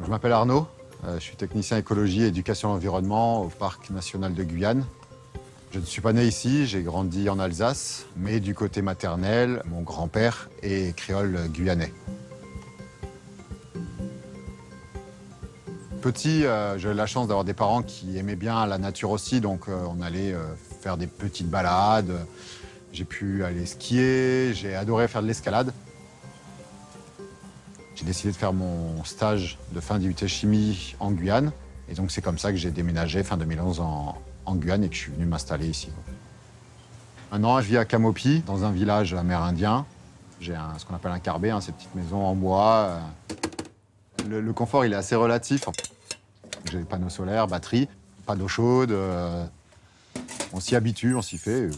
Je m'appelle Arnaud, je suis technicien écologie et éducation environnement au Parc national de Guyane. Je ne suis pas né ici, j'ai grandi en Alsace, mais du côté maternel, mon grand-père est créole guyanais. Petit, j'ai eu la chance d'avoir des parents qui aimaient bien la nature aussi, donc on allait faire des petites balades. J'ai pu aller skier, j'ai adoré faire de l'escalade. J'ai décidé de faire mon stage de fin d'IUT chimie en Guyane. Et donc c'est comme ça que j'ai déménagé fin 2011 en Guyane et que je suis venu m'installer ici. Maintenant, je vis à Camopi, dans un village amérindien. J'ai ce qu'on appelle un carbet, ces petites maisons en bois. Le confort, il est assez relatif. J'ai des panneaux solaires, batterie, pas d'eau chaude. On s'y habitue, on s'y fait.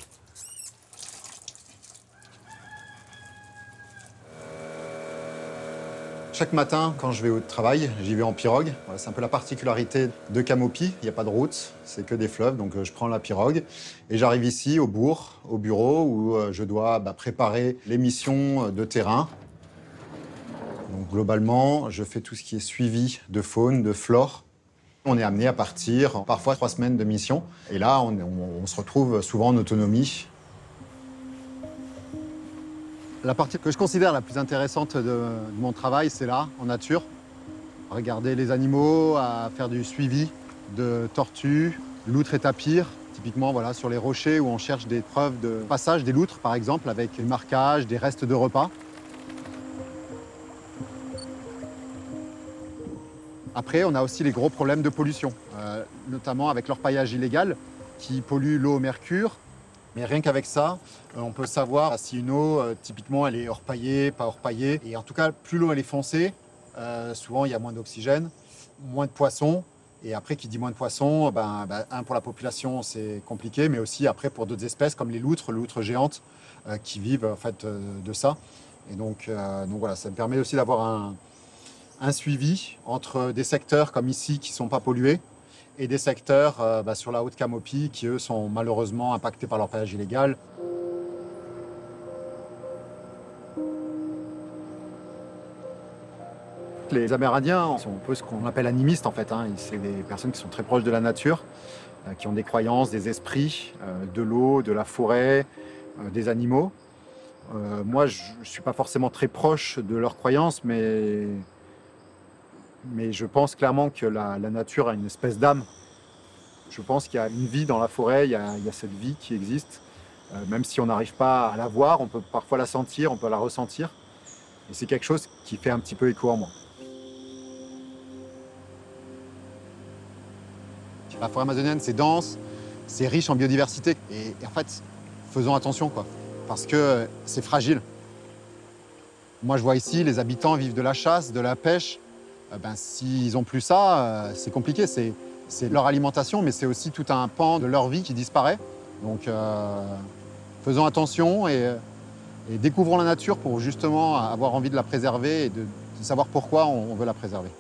Chaque matin, quand je vais au travail, j'y vais en pirogue. Voilà, c'est un peu la particularité de Camopi. Il n'y a pas de route, c'est que des fleuves. Donc je prends la pirogue et j'arrive ici au bourg, au bureau, où je dois préparer les missions de terrain. Donc globalement, je fais tout ce qui est suivi de faune, de flore. On est amené à partir parfois 3 semaines de mission. Et là, on se retrouve souvent en autonomie. La partie que je considère la plus intéressante de mon travail, c'est là, en nature. Regarder les animaux, à faire du suivi de tortues, loutres et tapirs. Typiquement, voilà, sur les rochers où on cherche des preuves de passage des loutres, par exemple, avec des marquages, des restes de repas. Après, on a aussi les gros problèmes de pollution, notamment avec l'orpaillage illégal qui pollue l'eau au mercure. Mais rien qu'avec ça, on peut savoir si une eau, typiquement, elle est orpaillée, pas orpaillée. Et en tout cas, plus l'eau elle est foncée, souvent il y a moins d'oxygène, moins de poissons. Et après, qui dit moins de poissons, pour la population, c'est compliqué, mais aussi après pour d'autres espèces comme les loutres géantes, qui vivent en fait de ça. Et donc voilà, ça me permet aussi d'avoir un suivi entre des secteurs comme ici qui ne sont pas pollués et des secteurs sur la Haute-Camopi qui, eux, sont malheureusement impactés par l'orpaillage illégal. Les Amérindiens sont un peu ce qu'on appelle animistes, en fait. C'est des personnes qui sont très proches de la nature, qui ont des croyances, des esprits, de l'eau, de la forêt, des animaux. Moi, je ne suis pas forcément très proche de leurs croyances, mais je pense clairement que la nature a une espèce d'âme. Je pense qu'il y a une vie dans la forêt, il y a cette vie qui existe. Même si on n'arrive pas à la voir, on peut parfois la sentir, on peut la ressentir. Et c'est quelque chose qui fait un petit peu écho en moi. La forêt amazonienne, c'est dense, c'est riche en biodiversité. Et en fait, faisons attention, quoi, parce que c'est fragile. Moi, je vois ici, les habitants vivent de la chasse, de la pêche. S'ils n'ont plus ça, c'est compliqué. C'est leur alimentation, mais c'est aussi tout un pan de leur vie qui disparaît. Donc, faisons attention et découvrons la nature pour justement avoir envie de la préserver et de savoir pourquoi on veut la préserver.